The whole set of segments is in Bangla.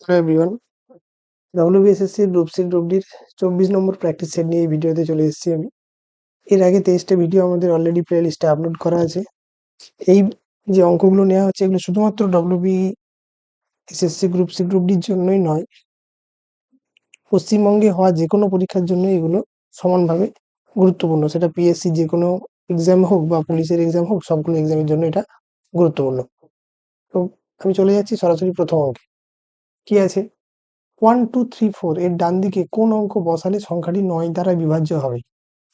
Hello everyone, WBSSC group C group ডির 24 নম্বর প্র্যাকটিস সেট নিয়ে এই ভিডিওতে চলে এসেছি আমি। এর আগে 23টা ভিডিও আমাদের অলরেডি প্লে লিস্টে আপলোড করা আছে। এই যে অঙ্কগুলো নেওয়া হচ্ছে এগুলো শুধুমাত্র ডব্লিউবিএসএসসি গ্রুপ সি গ্রুপ ডির জন্যই নয়, পশ্চিমবঙ্গে হওয়া যে কোনো পরীক্ষার জন্য এগুলো সমানভাবে গুরুত্বপূর্ণ। সেটা পিএসসি যে কোনো এক্সাম হোক বা পুলিশের এক্সাম হোক, সবগুলো এক্সামের জন্য এটা গুরুত্বপূর্ণ। তো আমি চলে যাচ্ছি সরাসরি প্রথম অঙ্কে। কি আছে? 1 2 3 4 এর ডান দিকে কোন অঙ্ক বসালে সংখ্যাটি 9 দ্বারা বিভাজ্য হবে?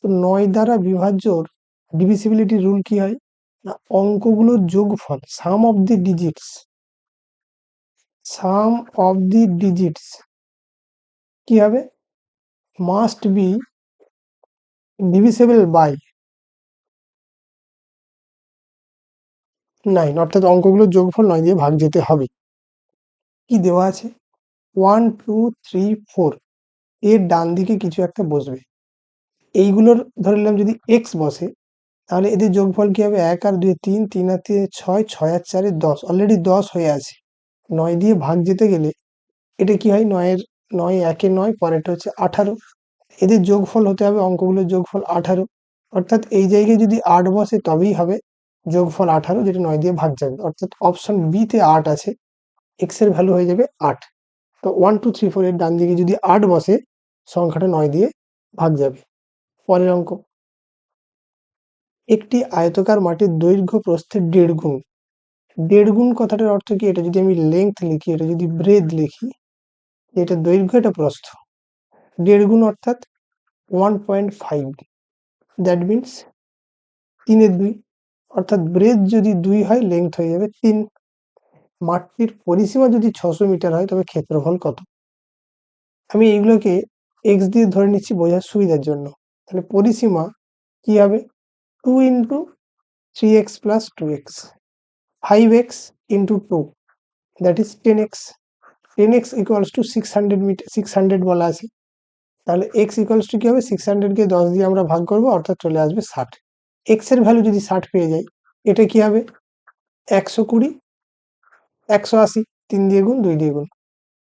তো 9 দ্বারা বিভাজ্যর ডিভিসিবিলিটি রুল কি হয়? না, অঙ্কগুলোর যোগফল, সাম অফ দি ডিজিটস কি হবে? মাস্ট বি ডিভিসিবল বাই 9, অর্থাৎ অঙ্কগুলোর যোগফল 9 দিয়ে ভাগ যেতে হবে। কি দেওয়া আছে? 1 2 3 4 এর ডান দিকে কিছু একটা বসবে। এইগুলোর ধরে নিলাম যদি এক্স বসে, তাহলে এদের যোগফল কি হবে? 1 আর 2 3, 3 আর 3 6, 6 আর 4 10, অলরেডি 10 হয়ে আছে। 9 দিয়ে ভাগ যেতে গেলে এটা কি হয়? 9 একে 9, পরেরটা হচ্ছে 18। এদের যোগফল হতে হবে, অঙ্কগুলোর যোগফল 18, অর্থাৎ এই জায়গায় যদি 8 বসে তবেই হবে যোগফল 18, যেটা 9 দিয়ে ভাগ যাবে, অর্থাৎ অপশন বি তে 8 আছে, এক্স এর ভ্যালু হয়ে যাবে 8। তো 1 2 3 4 এর ডান দিকে যদি 8 বসে, সংখ্যাটা 9 দিয়ে ভাগ যাবে। পরের অঙ্ক, একটি আয়তকার মাটির দৈর্ঘ্য প্রস্থের 1.5 গুণ। 1.5 গুণ কথাটার অর্থ কি? এটা যদি আমি লেংথ লিখি, এটা যদি ব্রেড লিখি, এটা দৈর্ঘ্য, এটা প্রস্থ, 1.5 গুণ অর্থাৎ 1.5, দ্যাট মিনস 3/2, অর্থাৎ ব্রেড যদি 2 হয়, লেংথ হয়ে যাবে 3। মাঠটির পরিসীমা যদি 600 মিটার হয়, তবে ক্ষেত্রফল কত? আমি এইগুলোকে এক্স দিয়ে ধরে নিচ্ছি বোঝার সুবিধার জন্য। তাহলে পরিসীমা কি হবে? 2 into 3x plus 2x, 5x into 2, that is 10x। 10x equals to 600 metre, 600 বলা আছে। তাহলে x ইকুয়ালস টু কি হবে? 600 কে 10 দিয়ে আমরা ভাগ করব, অর্থাৎ চলে আসবে 60। x এর ভ্যালু যদি 60 পেয়ে যাই, এটা কি হবে? 120, 180, 3 দিয়ে গুণ, 2 দিয়ে গুণ।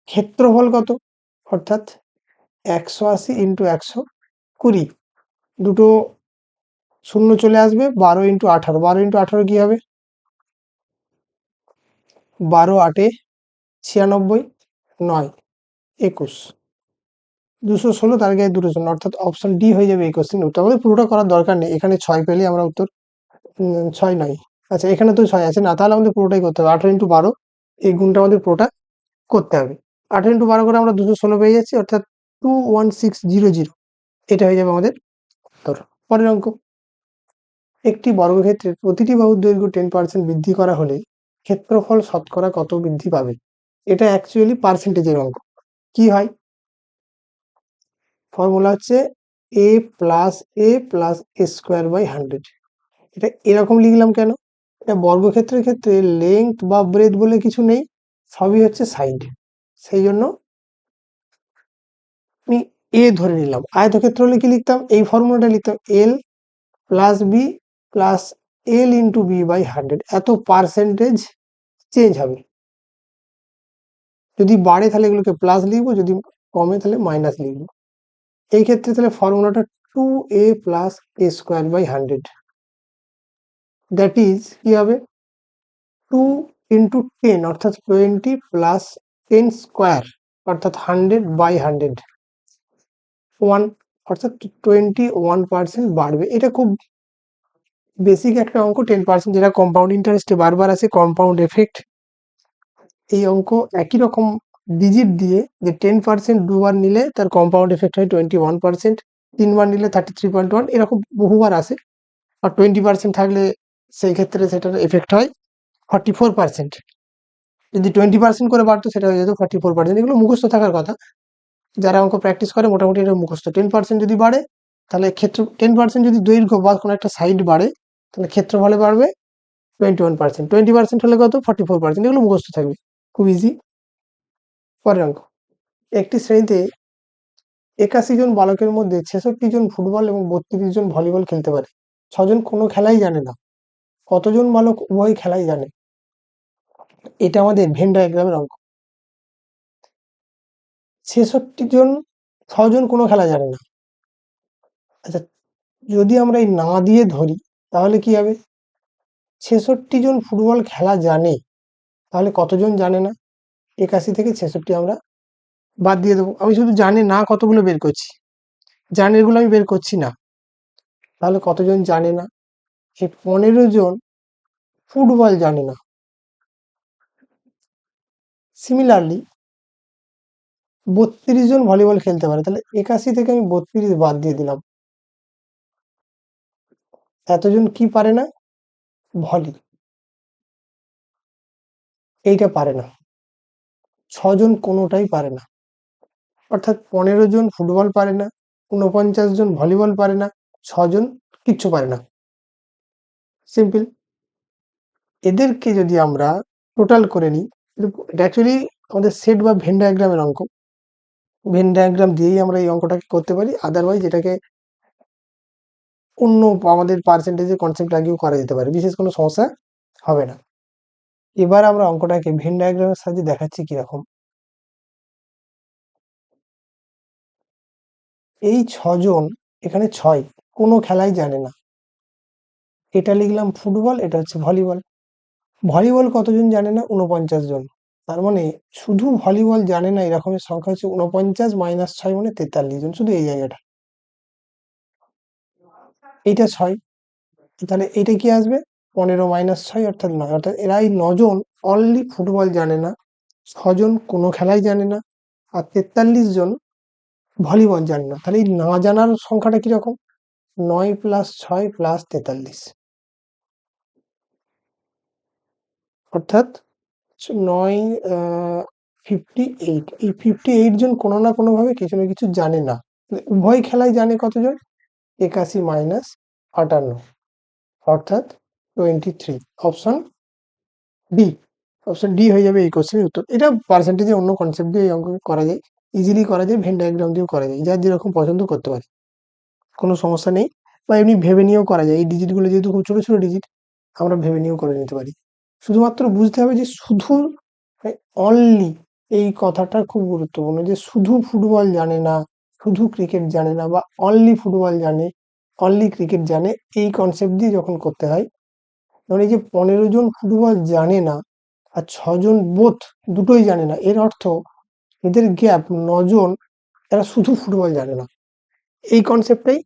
ক্ষেত্রফল কত? অর্থাৎ 180 ইন্টু 120, দুটো শূন্য চলে আসবে, 12 ইন্টু 18, 12 ইন্টু 18 কি হবে? 12 8 96, 9 21, 216, তার গায়ে দুটো শূন্য, অর্থাৎ অপশন ডি হয়ে যাবে এই কোশ্চেন উত্তর। আমাদের পুরোটা করার দরকার নেই, এখানে 6 পেলে আমরা উত্তর 6 নয়, আচ্ছা এখানে তো 6 আছে না, তাহলে আমাদের পুরোটাই করতে হবে। 18 ইন্টু 12, এই গুণটা আমাদের পুরোটা করতে হবে। 18 ইন্টু 12 করে আমরা 216 পেয়ে যাচ্ছি, অর্থাৎ 21600, এটা হয়ে যাবে আমাদের উত্তর। পরের অঙ্ক, একটি বর্গক্ষেত্রের প্রতিটি বাহুর দৈর্ঘ্য 10% বৃদ্ধি করা হলে ক্ষেত্রফল শতকরা কত বৃদ্ধি পাবে? এটা অ্যাকচুয়ালি পার্সেন্টেজের অঙ্ক। কি হয়? ফর্মুলা হচ্ছে a স্কোয়ার বাই 100। এটা এরকম লিখলাম কেন? এটা বর্গক্ষেত্রের ক্ষেত্রে লেংথ বা ব্রেথ বলে কিছু নেই, সবই হচ্ছে সাইড, সেই জন্য আমি এ ধরে নিলাম। আয়তক্ষেত্র হলে কি লিখতাম? এই ফর্মুলাটা লিখতাম, L plus B plus L into B by 100, এত পার্সেন্টেজ চেঞ্জ হবে। যদি বাড়ে তাহলে এগুলোকে প্লাস লিখবো, যদি কমে তাহলে মাইনাস লিখবো। এই ক্ষেত্রে তাহলে ফর্মুলাটা 2a plus a square by 100, that is কি হবে? 2 ইন্টু 10, অর্থাৎ 20, প্লাস 10 স্কোয়ার, অর্থাৎ 100 বাই 100, 1, অর্থাৎ 21% বাড়বে। এটা খুব বেসিক একটা অঙ্ক, 10%, যেটা কম্পাউন্ড ইন্টারেস্টে বারবার আসে, কম্পাউন্ড এফেক্ট। এই অঙ্ক একই রকম ডিজিট দিয়ে, যে 10% দুবার নিলে তার কম্পাউন্ড এফেক্ট হয় 21%, 3বার নিলে 33.1, এরকম বহুবার আসে। আর 20% থাকলে সেই ক্ষেত্রে সেটার এফেক্ট হয় 44%। যদি 20% করে বাড়তো, সেটা হয়ে যেত 44%। এগুলো মুখস্থ থাকার কথা, যারা অঙ্ক প্র্যাকটিস করে মোটামুটি এটা মুখস্থ। 10% যদি বাড়ে, তাহলে ক্ষেত্র 10% যদি দৈর্ঘ্য বা কোনো একটা সাইড বাড়ে, তাহলে ক্ষেত্রফলে বাড়বে 21%। 20% হলে কত? 44%। এগুলো মুখস্থ থাকবে, খুব ইজি। পরের অঙ্ক, একটি শ্রেণীতে 81 জন বালকের মধ্যে 66 জন ফুটবল এবং 32 জন ভলিবল খেলতে পারে, 6 জন কোনো খেলাই জানে না, কতজন বালক উভয় খেলাই জানে? এটা আমাদের ভেন ডায়াগ্রামের অঙ্ক। 66 জন, 6জন কোনো খেলা জানে না। আচ্ছা, যদি আমরা এই না দিয়ে ধরি তাহলে কি হবে? 66 জন ফুটবল খেলা জানে, তাহলে কতজন জানে না? 81 থেকে 66 আমরা বাদ দিয়ে দেবো। আমি শুধু জানে না কতগুলো বের করছি, জানেরগুলো আমি বের করছি না। তাহলে কতজন জানে না? এই 15 জন ফুটবল জানে না। সিমিলারলি 32 জন ভলিবল খেলতে পারে, তাহলে 81 থেকে আমি 32 বাদ দিয়ে দিলাম। এতজন কি পারে না? ভলি, এইটা পারে না। 6জন কোনোটাই পারে না। অর্থাৎ 15 জন ফুটবল পারে না, 49 জন ভলিবল পারে না, 6জন কিচ্ছু পারে না। সিম্পল। এদেরকে যদি আমরা টোটাল করে নিই, এটা অ্যাকচুয়ালি আমাদের সেট বা ভেন ডায়াগ্রামের অঙ্ক। ভেন ডায়াগ্রাম দিয়েই আমরা এই অঙ্কটাকে করতে পারি, আদারওয়াইজ এটাকে অন্য আমাদের পার্সেন্টেজের কনসেপ্ট আগেও করা যেতে পারে, বিশেষ কোনো সমস্যা হবে না। এবার আমরা অঙ্কটাকে ভেন ডায়াগ্রামের সাহায্যে দেখাচ্ছি কিরকম। এই 6জন, এখানে 6 কোনো খেলাই জানে না। এটা লিখলাম ফুটবল, এটা হচ্ছে ভলিবল। ভলিবল কতজন জানে না? 49 জন। তার মানে শুধু ভলিবল জানে না এরকমের সংখ্যা হচ্ছে 49 - 6 মানে 43 জন, শুধু এই জায়গাটা। এইটা 6, তাহলে এইটা কি আসবে? 15 - 6 অর্থাৎ 9, অর্থাৎ এরা এই 9 জন অনলি ফুটবল জানে না, 6জন কোনো খেলাই জানে না, আর 43 জন ভলিবল জানে না। তাহলে এই না জানার সংখ্যাটা কিরকম? 9 + 6 + 43, অর্থাৎ 9 58। এই 58 জন কোনো না কোনো ভাবে কিছু না কিছু জানে না। উভয় খেলায় জানে কতজন? 81 - 58, অর্থাৎ 23। অপশন ডি, অপশন ডি হয়ে যাবে এই কোশ্চেনের উত্তর। এটা পার্সেন্টেজে অন্য কনসেপ্ট দিয়ে এই অঙ্ক করা যায়, ইজিলি করা যায়, ভেন ডায়াগ্রাম দিয়েও করা যায়, যার যেরকম পছন্দ করতে পারে, কোনো সমস্যা নেই। বা এমনি ভেবে নিয়েও করা যায়, এই ডিজিটগুলো যেহেতু খুব ছোট ছোট ডিজিট, আমরা ভেবে নিয়েও করে নিতে পারি। শুধুমাত্র বুঝতে হবে যে শুধু অনলি, এই কথাটা খুব গুরুত্বপূর্ণ, যে শুধু ফুটবল জানে না, শুধু ক্রিকেট জানে না, বা অনলি ফুটবল জানে, অনলি ক্রিকেট জানে, এই কনসেপ্ট দিয়ে যখন করতে হয়, যেমন এই যে 15 জন ফুটবল জানে না আর 6জন বোথ, দুটোই জানে না, এর অর্থ এদের গ্যাপ 9 জন, এরা শুধু ফুটবল জানে না। এই কনসেপ্টটাই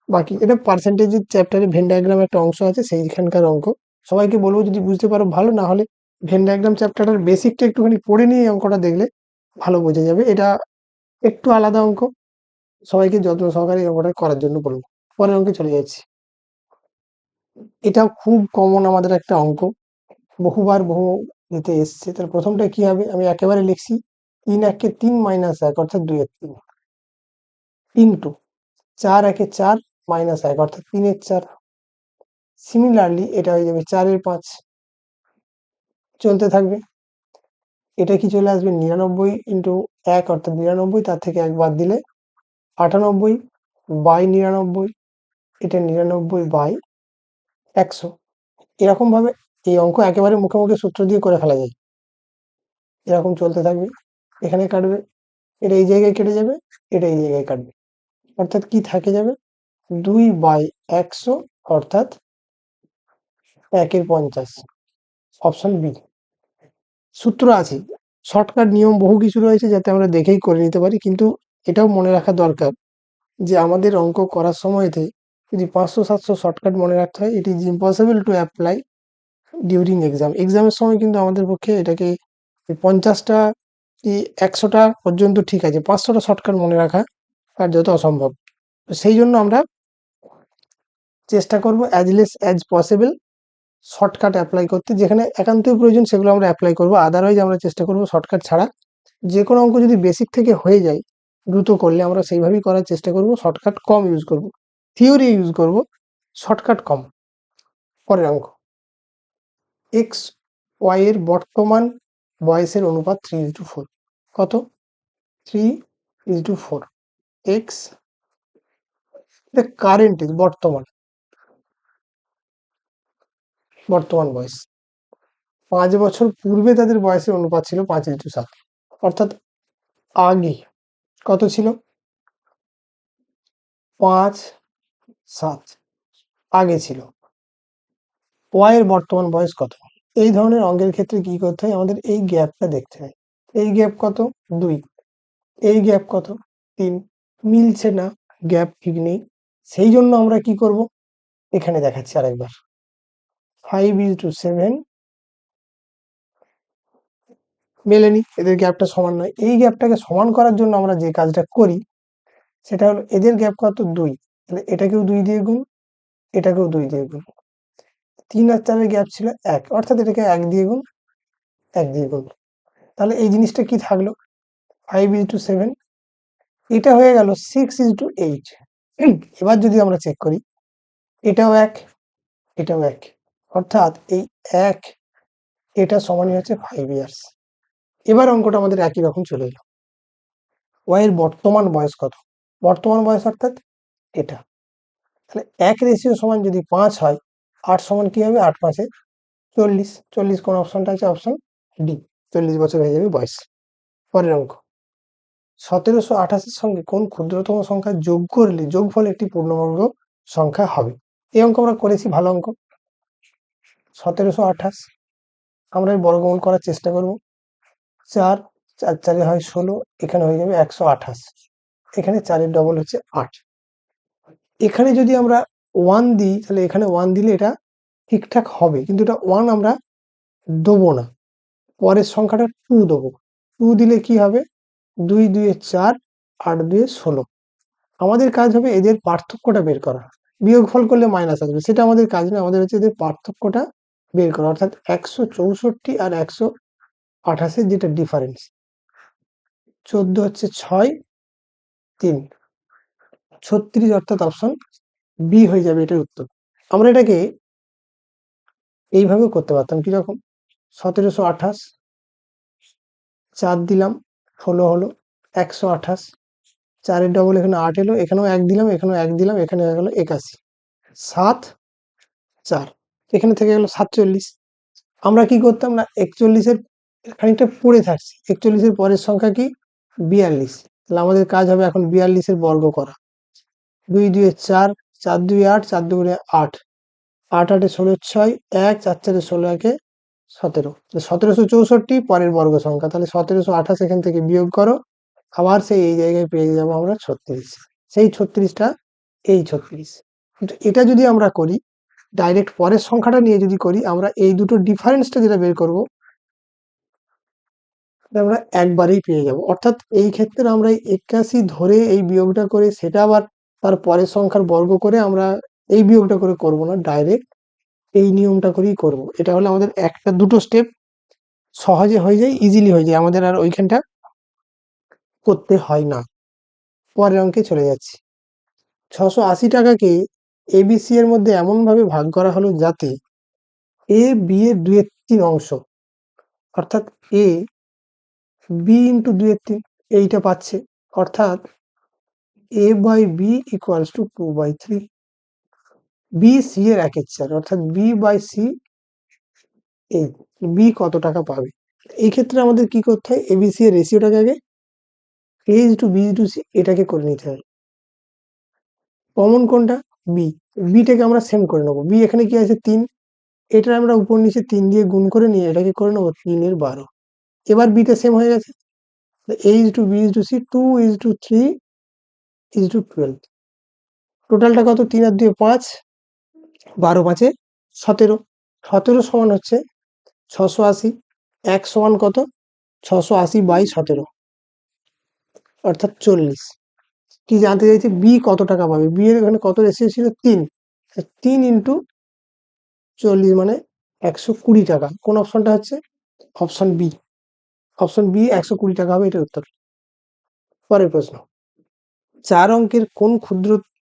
বাকি। এটা পার্সেন্টেজের চ্যাপ্টারে ভেন ডায়াগ্রাম একটা অংশ আছে, সেইখানকার অঙ্ক। সবাইকে বলবো যদি বুঝতে পারো ভালো, না হলে ভেন ডায়াগ্রাম চ্যাপ্টারটার বেসিকটা একটুখানি পড়ে নিয়ে এই অঙ্কটা দেখলে ভালো বোঝা যাবে। এটা একটু আলাদা অঙ্ক, সবাইকে যত্ন সহকারে এই অঙ্কটা করার জন্য বলবো। পরের অঙ্কে চলে যাচ্ছি। এটাও খুব কমন আমাদের একটা অঙ্ক, বহুবার বহু এতে এসছে। তার প্রথমটা কি হবে? আমি একেবারে লিখছি 3 একে 3 - 1 অর্থাৎ 2 এর 3, ইন্টু 4 একে 4 - 1 অর্থাৎ 3 এর 4। সিমিলারলি এটা হয়ে যাবে 4 এর 5, চলতে থাকবে। এটা কি চলে আসবে? 99 ইন্টু 1 অর্থাৎ 99, তার থেকে 1 বাদ দিলে 98 বাই 99, এটা 99 বাই 100। এরকম ভাবে এই অঙ্ক একেবারে মুখে মুখে সূত্র দিয়ে করে ফেলা যায়। এরকম চলতে থাকবে, এখানে কাটবে, এটা এই জায়গায় কেটে যাবে, এটা এই জায়গায় কাটবে, অর্থাৎ কি থাকে যাবে? 2/100, অর্থাৎ 1 এর 50। Option B. সূত্র আছে, শর্টকাট নিয়ম বহু কিছু রয়েছে যাতে আমরা দেখেই করে নিতে পারি, কিন্তু এটাও মনে রাখা দরকার যে আমাদের অঙ্ক করার সময়তে যদি 500-700 শর্টকাট মনে রাখতে হয়, it is impossible to apply during exam. এক্সামের সময় কিন্তু আমাদের পক্ষে এটাকে 50টা কি 100টা পর্যন্ত ঠিক আছে, 500টা শর্টকাট মনে রাখা কার্যত অসম্ভব। তো সেই জন্য আমরা চেষ্টা করব as less as possible shortcut apply করতে, যেখানে একান্তই প্রয়োজন সেগুলো আমরা অ্যাপ্লাই করব, আদারওয়াইজ আমরা চেষ্টা করব শর্টকাট ছাড়া। যে কোনো অঙ্ক যদি বেসিক থেকে হয়ে যায় দ্রুত করলে, আমরা সেইভাবেই করার চেষ্টা করব, শর্টকাট কম ইউজ করব, থিওরি ইউজ করব, শর্টকাট কম। পরের অঙ্ক, এক্স ওয়াই এর বর্তমান বয়সের অনুপাত 3:4, কত? 3:4। এক্স কারেন্ট এজ, বর্তমান, বর্তমান বয়স। 5 বছর পূর্বে তাদের বয়সের অনুপাত ছিল 5:7, অর্থাৎ আগে। কত ছিল? 5, 7 আগে ছিল। y এর বর্তমান বয়স কত? এই ধরনের অঙ্কের ক্ষেত্রে কি করতে হয়, আমাদের এই গ্যাপটা দেখতে হয়। এই গ্যাপ কত? 2। এই গ্যাপ কত? 3। মিলছে না, গ্যাপ ঠিক নেই। সেই জন্য আমরা কি করব, এখানে দেখাচ্ছি আরেকবার। 5:7 মেলেনি, এদের গ্যাপটা সমান নয়। এই গ্যাপটাকে সমান করার জন্য আমরা যে কাজটা করি সেটা হলো, এদের গ্যাপ কত? 2। তাহলে এটাকেও 2 দিয়ে গুণ, এটাকেও 2 দিয়ে গুণ। 3 আর 4 এর গ্যাপ ছিল 1, অর্থাৎ এটাকে 1 দিয়ে গুণ, 1 দিয়ে গুণ। তাহলে এই জিনিসটা কি থাকলো? 5:7। এটা হয়ে গেল 6:8। এবার যদি আমরা চেক করি, এটাও 1, এটাও 1, অর্থাৎ এই 1 এটা সমানই হচ্ছে 5 ইয়ার্স। এবার অঙ্কটা আমাদের একই রকম চলে এলো। y এর বর্তমান বয়স কত? বর্তমান বয়স অর্থাৎ এটা। তাহলে 1 সমান যদি 5 হয়, 8 সমান কি হবে? 8 5 40। 40 কোন অপশনটা আছে? অপশন ডি, 40 বছর হয়ে যাবে বয়স। পরের অঙ্ক, 1728 এর সঙ্গে কোন ক্ষুদ্রতম সংখ্যা যোগ করলে যোগফল একটি পূর্ণবর্গ সংখ্যা হবে? এই অঙ্ক আমরা করেছি, ভালো অঙ্ক। 1728 আমরা এর বর্গমূল করার চেষ্টা করব। 4, 4 4 হয় 16, এখানে হয়ে যাবে 128। এখানে 4 এর ডবল হচ্ছে 8। এখানে যদি আমরা 1 দিই, তাহলে এখানে 1 দিলে এটা ঠিকঠাক হবে, কিন্তু এটা 1 আমরা দেবো না, পরের সংখ্যাটা 2 দেবো। 2 দিলে কি হবে? 2 2 4, 8 2 16। আমাদের কাজ হবে এদের পার্থক্যটা বের করা। বিয়োগফল করলে মাইনাস আসবে, সেটা আমাদের কাজ না। আমাদের হচ্ছে এদের পার্থক্যটা বের করা, অর্থাৎ 164 আর 128 এর যেটা ডিফারেন্স। 14 হচ্ছে 6, 3, 36, অর্থাৎ অপশন বি হয়ে যাবে এটার উত্তর। আমরা এটাকে এইভাবে করতে পারতাম, কিরকম? 1728, 4 দিলাম, 16 হলো, 128, 4 এর ডবল এখানে 8 এলো, এখানেও 1 দিলাম, এখানেও 1 দিলাম, এখানে হয়ে গেল 81, 7 4, এখানে থেকে গেল 47। আমরা কি করতাম না, 41 এর খানিকটা পড়ে থাকছি, 41 এর পরের সংখ্যা কি? 42। তাহলে আমাদের কাজ হবে এখন 42 এর বর্গ করা। 2 2 4, 4 2 8, 4 2 8, 8 8 16 6, 1 4 4 16 1 17। 1764 পরের বর্গ সংখ্যা, তাহলে 1728 এখান থেকে বিয়োগ করো, আবার সেই এই জায়গায় পেয়ে যাবো আমরা 36। সেই 36টা এই 36। কিন্তু এটা যদি আমরা করি ডাইরেক্ট পরের সংখ্যাটা নিয়ে যদি করি, আমরা এই দুটো ডিফারেন্সটা যেটা বের করব আমরা একবারেই পেয়ে যাব। অর্থাৎ এই ক্ষেত্রে আমরা এই 81 ধরে এই বিয়োগটা করে, সেটা আবার তার পরের সংখ্যার বর্গ করে আমরা এই বিয়োগটা করে করব না, ডাইরেক্ট এই নিয়মটা করেই করব। এটা হলে আমাদের একটা দুটো স্টেপ সহজে হয়ে যায়, ইজিলি হয়ে যায়, আমাদের আর ওইখানটা করতে হয় না। পরের অঙ্কে চলে যাচ্ছি। 680 টাকাকে এবিসি এর মধ্যে এমন ভাবে ভাগ করা হলো যাতে এ বি এর 2/3 অংশ, অর্থাৎ এ বি ইন্টু 2/3 এইটা পাচ্ছে, অর্থাৎ A by B equals to 2/3। B C এর 1/4, অর্থাৎ বি বাই সি, এই বি কত টাকা পাবে? এই ক্ষেত্রে আমাদের কি করতে হয়, এবিসি এর রেশিওটাকে আগে A is to B is to C এটাকে করে নিতে হয়। কমন কোনটা? বি। বিটাকে আমরা সেম করে নেবো। বি এখানে কি আছে? 3, এটা আমরা উপর নিচে 3 দিয়ে গুণ করে নিয়ে এটাকে করে নেবো 3 এর 12। এবার বিটা সেম হয়ে গেছে, A is to B is to C 2 is to 3 is to 12। টোটালটা কত? 3 আর 2 5, 12 5 17। 17 সমান হচ্ছে 680। 1 সমান কত? 680 বাই 17, অর্থাৎ 40। কি জানতে চাইছে? বি কত টাকা পাবে? বি এর এখানে কত রেশিও ছিল? 3। 3 ইন্টু 40 মানে 120 টাকা। কোন অপশনটা হচ্ছে? Option B. অপশন বি 120 টাকা হবে, এটার উত্তর। পরের প্রশ্ন, 4 অঙ্কের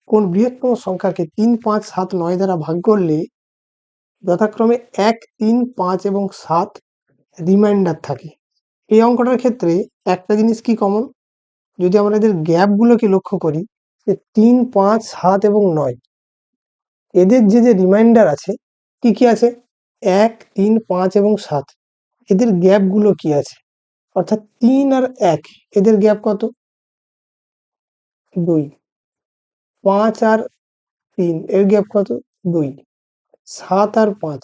কোন বৃহত্তম সংখ্যাকে 3 5 7 9 দ্বারা ভাগ করলে যথাক্রমে 1 3 5 এবং 7 রিমাইন্ডার থাকে? এই অঙ্কটার ক্ষেত্রে একটা জিনিস কি কমন, যদি আমরা এদের গ্যাপ গুলোকে লক্ষ্য করি, যে 3 5 7 এবং 9 এদের যে যে রিমাইন্ডার আছে, কি কি আছে? 1 3 5 এবং 7 এদের গ্যাপ গুলো কি আছে? অর্থাৎ 3 আর 1 এদের গ্যাপ কত? 2, 5 আর 3 এর গ্যাপ কত? 2, 7 আর 5,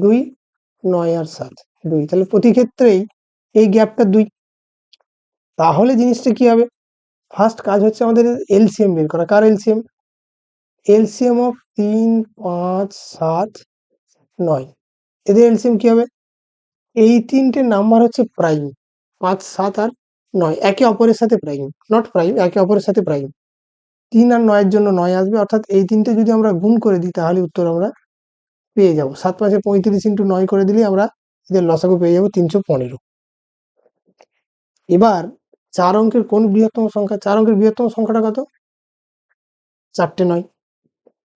2, 9 আর 7, 2। তাহলে প্রতি ক্ষেত্রেই এই গ্যাপটা 2। তাহলে জিনিসটা কি হবে? ফার্স্ট কাজ হচ্ছে আমাদের এলসিএম বের করা। কার এলসিএম? LCM of 3, 5, 7, 9। এদের এলসিএম কি হবে? এই তিনটে নাম্বার হচ্ছে প্রাইম। 5, 7 আর 9 একে অপরের সাথে প্রাইম, নট প্রাইম, একে অপরের সাথে প্রাইম। 3 আর 9 এর জন্য 9 আসবে, অর্থাৎ এই তিনটে যদি আমরা গুণ করে দিই তাহলে উত্তর আমরা পেয়ে যাব। 7 5 35 ইন্টু 9 করে দিলে আমরা এদের লসাগু পেয়ে যাব 315। এবার 4 অঙ্কের কোন বৃহত্তম সংখ্যা? 4 অঙ্কের বৃহত্তম সংখ্যাটা কত? 4টে 9।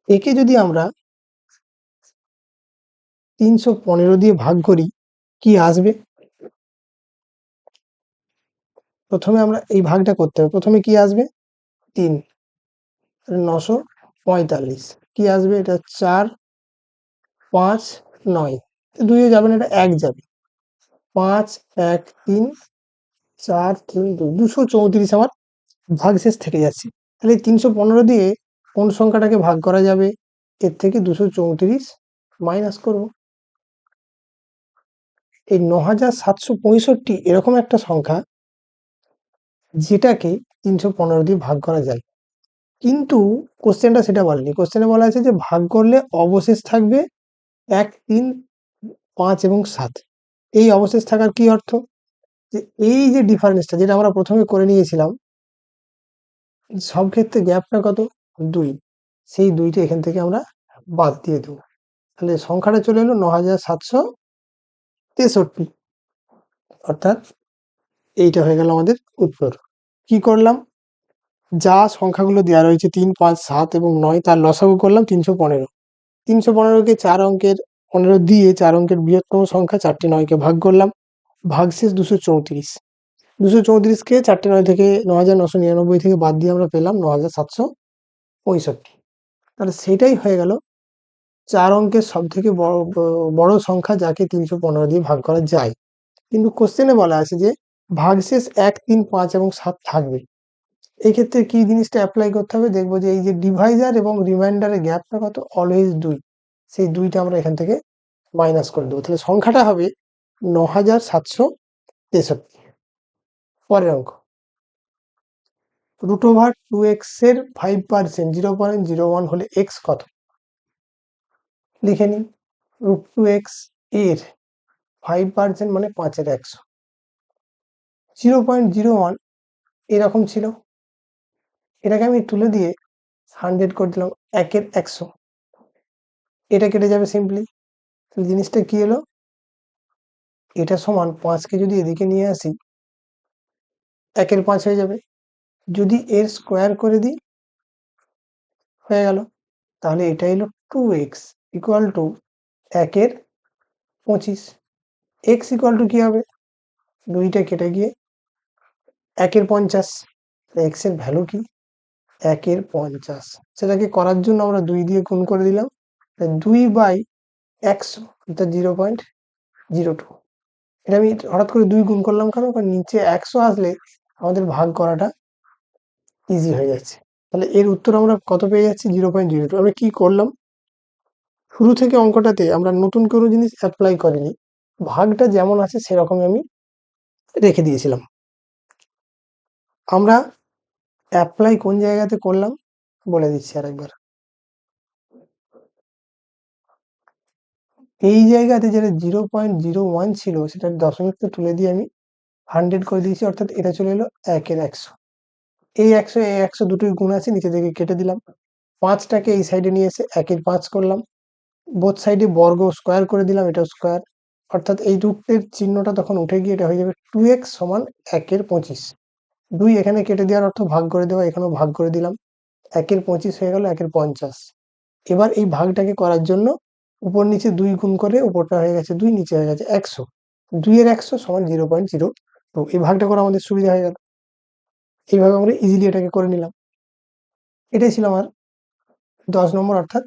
একে যদি আমরা 315 দিয়ে ভাগ করি কি আসবে? প্রথমে আমরা এই ভাগটা করতে হবে। প্রথমে কি আসবে? 3, 945। কি আসবে? এটা 4, 5, 9। 2 এ যাবে না, এটা 1 যাবে। 5, 1, 3, 4, 3, 2, 234 আমার ভাগশেষ থেকে যাচ্ছে। তাহলে 315 দিয়ে কোন সংখ্যাটাকে ভাগ করা যাবে? এর থেকে 234 মাইনাস করব। এই 9765 এরকম একটা সংখ্যা যেটাকে 315 দিয়ে ভাগ করা যায়। কিন্তু কোশ্চেনটা সেটা বলেনি। কোশ্চেনে বলা আছে যে ভাগ করলে অবশেষ থাকবে 1, 3, 5 এবং 7। এই অবশেষ থাকার কি অর্থ? যে এই যে ডিফারেন্সটা যেটা আমরা প্রথমে করে নিয়েছিলাম, সব ক্ষেত্রে গ্যাপটা কত? 2। সেই 2টা এখান থেকে আমরা বাদ দিয়ে দেবো। তাহলে সংখ্যাটা চলে এলো 9763। অর্থাৎ এইটা হয়ে গেল আমাদের উত্তর। কি করলাম? যা সংখ্যাগুলো দেওয়া রয়েছে 3, 5, 7 এবং 9 তার লসাগু করলাম 315। 315কে 4 অঙ্কের 15 দিয়ে 4 অঙ্কের বৃহত্তম সংখ্যা 4টে 9কে ভাগ করলাম। ভাগশেষ 234। 234কে 4টে 9 থেকে 9999 থেকে বাদ দিয়ে আমরা পেলাম 9765। তাহলে সেটাই হয়ে গেল 4 অঙ্কের সবথেকে বড় সংখ্যা যাকে 315 দিয়ে ভাগ করা যায়। কিন্তু কোশ্চেনে বলা আছে যে ভাগশেষ 1, 3, 5 এবং 7 থাকবে। এই ক্ষেত্রে কি জিনিসটা অ্যাপ্লাই করতে হবে? দেখবো যে এই যে ডিভাইজার এবং রিমাইন্ডারের গ্যাপটা কত? অলওয়েজ 2। সেই 2টা আমরা এখান থেকে মাইনাস করে দেবো। তাহলে সংখ্যাটা হবে 9763। পরের অঙ্ক, √2x এর 5% 0.01 হলে x কত? লিখে নিন। √2x এর 5% মানে 5 এর 100। 0.01 এরকম ছিল। এটাকে আমি তুলে দিয়ে 100 করে দিলাম। 1 এর 100। এটা কেটে যাবে সিম্পলি। জিনিসটা কি হলো? এটা সমান 5কে যদি এদিকে নিয়ে আসি 1 এর 5 হয়ে যাবে। যদি এর স্কোয়ার করে দিই হয়ে গেল। তাহলে এটা এলো 2x ইকুয়াল টু 1 এর 25। x ইকুয়াল টু কি হবে? 2টা কেটে গিয়ে 1 এর 50। x এর ভ্যালু কি? 1 এর 50। সেটাকে করার জন্য আমরা 2 দিয়ে গুণ করে দিলাম। 2/100 অর্থাৎ 0.02। এটা আমি হঠাৎ করে 2 গুণ করলাম কেন? কারণ নিচে 100 আসলে আমাদের ভাগ করাটা ইজি হয়ে যাচ্ছে। তাহলে এর উত্তর আমরা কত পেয়ে যাচ্ছি? 0.02। আমরা কি করলাম? শুরু থেকে অঙ্কটাতে আমরা নতুন কোনো জিনিস অ্যাপ্লাই করিনি। ভাগটা যেমন আছে সেরকমই আমি রেখে দিয়েছিলাম। আমরা অ্যাপ্লাই কোন জায়গাতে করলাম বলে দিচ্ছি আরেকবার। এই জায়গাতে যেটা 0.01 ছিল সেটার দশমিকটা তুলে দিয়ে আমি 100 করে দিয়েছি, অর্থাৎ এটা চলে এলো 1 এর 100। এই 100 এই 100 দুটোই গুণ আছে, নিচে থেকে কেটে দিলাম। 5টাকে এই সাইডে নিয়ে এসে 1 এর 5 করলাম। বোথ সাইডে বর্গ স্কোয়ার করে দিলাম, এটাও স্কোয়ার। অর্থাৎ এই রুটের চিহ্নটা তখন উঠে গিয়ে এটা হয়ে যাবে 2x সমান 1 এর 25। 2 এখানে কেটে দেওয়ার অর্থ ভাগ করে দেওয়া, এখানেও ভাগ করে দিলাম। 1 এর 25 হয়ে গেল 1 এর 50। এবার এই ভাগটাকে করার জন্য উপর নিচে 2 গুণ করে উপরটা হয়ে গেছে 2, নিচে হয়ে গেছে 100। 2 এর 100 সমান 0.02। এই ভাগটা করা আমাদের সুবিধা হয়ে গেল। এইভাবে আমরা ইজিলি এটাকে করে নিলাম। এটাই ছিল আমার 10 নম্বর অর্থাৎ